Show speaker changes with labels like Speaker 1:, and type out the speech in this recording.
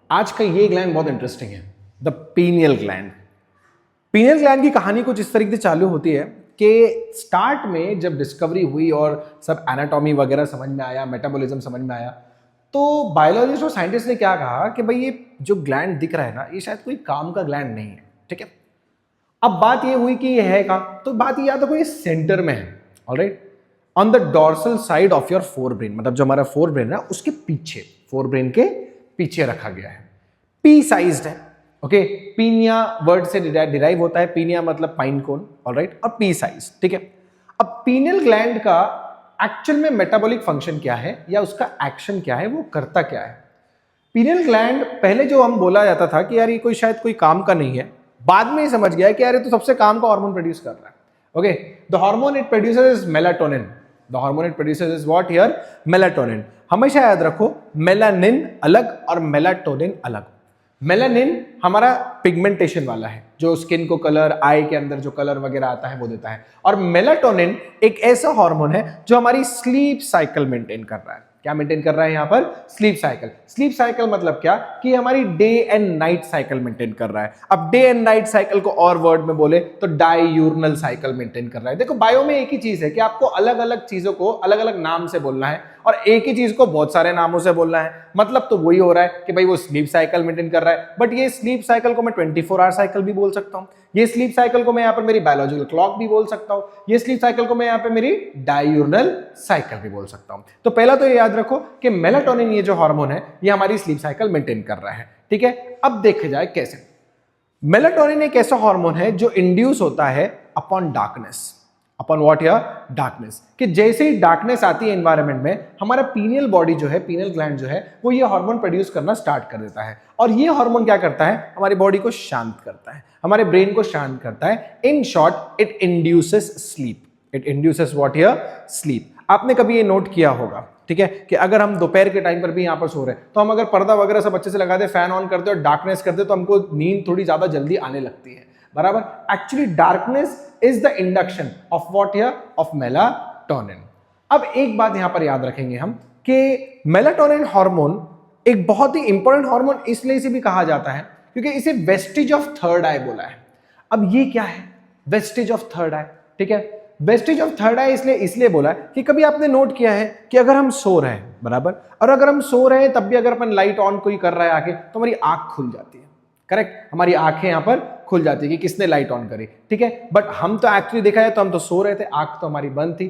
Speaker 1: आज का ये ग्लैंड बहुत इंटरेस्टिंग है, the pineal gland. Pineal gland की कहानी कुछ इस तरीके से चालू होती है कि स्टार्ट में जब डिस्कवरी हुई और सब एनाटॉमी वगैरह समझ में आया, मेटाबॉलिज्म समझ में आया, तो बायोलॉजिस्ट और साइंटिस्ट ने क्या कहा कि भाई ये जो ग्लैंड दिख रहा है ना, ये शायद कोई काम का ग्लैंड नहीं है। ठीक है, अब बात ये हुई कि ये है कहाँ, तो बात ये याद रखो ये सेंटर में है। Alright, on the dorsal side of your fore brain, मतलब जो हमारा फोर ब्रेन है उसके पीछे, फोर ब्रेन के पीछे रखा गया है। पी साइज्ड है। ओके, पीनिया वर्ड से डिराइव होता है, पीनिया मतलब पाइन कोन। ऑलराइट, और पी साइज। ठीक है, अब पीनियल ग्लैंड का एक्चुअल में मेटाबॉलिक फंक्शन क्या है या उसका एक्शन क्या है, वो करता क्या है। पीनियल ग्लैंड पहले जो हम बोला जाता था कि यार ये कोई शायद कोई काम का नहीं है, बाद में ही समझ गया कि यार ये तो सबसे काम का हार्मोन प्रोड्यूस कर रहा है। Okay, the hormone it produces is melatonin. The hormone it produces is what here, melatonin. हमेशा याद रखो, मेलानिन अलग और मेलाटोनिन अलग। मेलानिन हमारा पिगमेंटेशन वाला है, जो स्किन को कलर, आई के अंदर जो कलर वगैरह आता है वो देता है। और मेलाटोनिन एक ऐसा हार्मोन है जो हमारी स्लीप साइकिल मेंटेन कर रहा है। क्या मेंटेन कर रहा है यहाँ पर, स्लीप साइकिल। स्लीप साइकिल मतलब क्या, कि हमारी day and night cycle maintain कर रहा है। अब डे एंड नाइट साइकिल को और वर्ड में बोले तो डाययूर्नल साइकिल मेंटेन कर रहा है। देखो बायो में एक ही चीज है कि आपको अलग अलग चीजों को अलग अलग नाम से बोलना है और एक ही चीज को बहुत सारे नामों से बोलना है। मतलब तो वही हो रहा है कि भाई वो स्लीप साइकिल मेंटेन कर रहा है, बट ये स्लीप साइकिल को मैं 24 आवर साइकिल भी बोल सकता हूं, ये स्लीप साइकिल को मैं यहाँ पर मेरी बायोलॉजिकल क्लॉक भी बोल सकता हूं, ये स्लीप साइकिल को मैं यहाँ पे मेरी डाययूर्नल साइकिल भी बोल सकता हूं। तो पहला तो ये याद रखो कि मेलाटोनिन ये जो हार्मोन है ये हमारी स्लीप साइकिल मेंटेन कर रहा है। ठीक है, अब देखा जाए कैसे। मेलाटोनिन एक ऐसा हार्मोन है जो इंड्यूस होता है अपॉन डार्कनेस, अपॉन व्हाट या डार्कनेस, कि जैसे ही डार्कनेस आती है एनवायरनमेंट में, हमारा पीनियल बॉडी जो है, पीनियल ग्लैंड जो है, वो ये हार्मोन प्रोड्यूस करना स्टार्ट कर देता है। और ये हार्मोन क्या करता है, हमारी बॉडी को शांत करता है, हमारे ब्रेन को शांत करता है। In short it induces sleep. It induces what here, sleep. आपने कभी ये नोट किया होगा, ठीक है, कि अगर हम दोपहर के टाइम पर भी यहाँ पर सो रहे हैं तो हम अगर पर्दा वगैरह सब अच्छे से लगा दे, फैन ऑन करते और डार्कनेस करते तो हमको नींद थोड़ी ज्यादा जल्दी आने लगती है, बराबर। Actually darkness is the induction of what here, of melatonin. अब एक बात यहां पर याद रखेंगे हम कि मेलाटोनिन हार्मोन एक बहुत ही इंपॉर्टेंट हार्मोन इसलिए इसे भी कहा जाता है क्योंकि इसे वेस्टिज ऑफ थर्ड आई बोला है। अब ये क्या है, वेस्टिज ऑफ थर्ड आई। ठीक है, वेस्टिज ऑफ थर्ड आई इसलिए बोला है कि कभी आपने नोट किया है कि अगर हम सो रहे हैं, बराबर, और अगर हम सो रहे हैं तब भी अगर अपन लाइट ऑन कोई कर रहा है आके, तो हमारी आंख खुल जाती है। करेक्ट, हमारी आंखें यहां पर खुल जाती है कि किसने लाइट ऑन करी। ठीक है, बट हम तो एक्चुअली देखा है तो हम तो सो रहे थे, आंख तो हमारी बंद थी।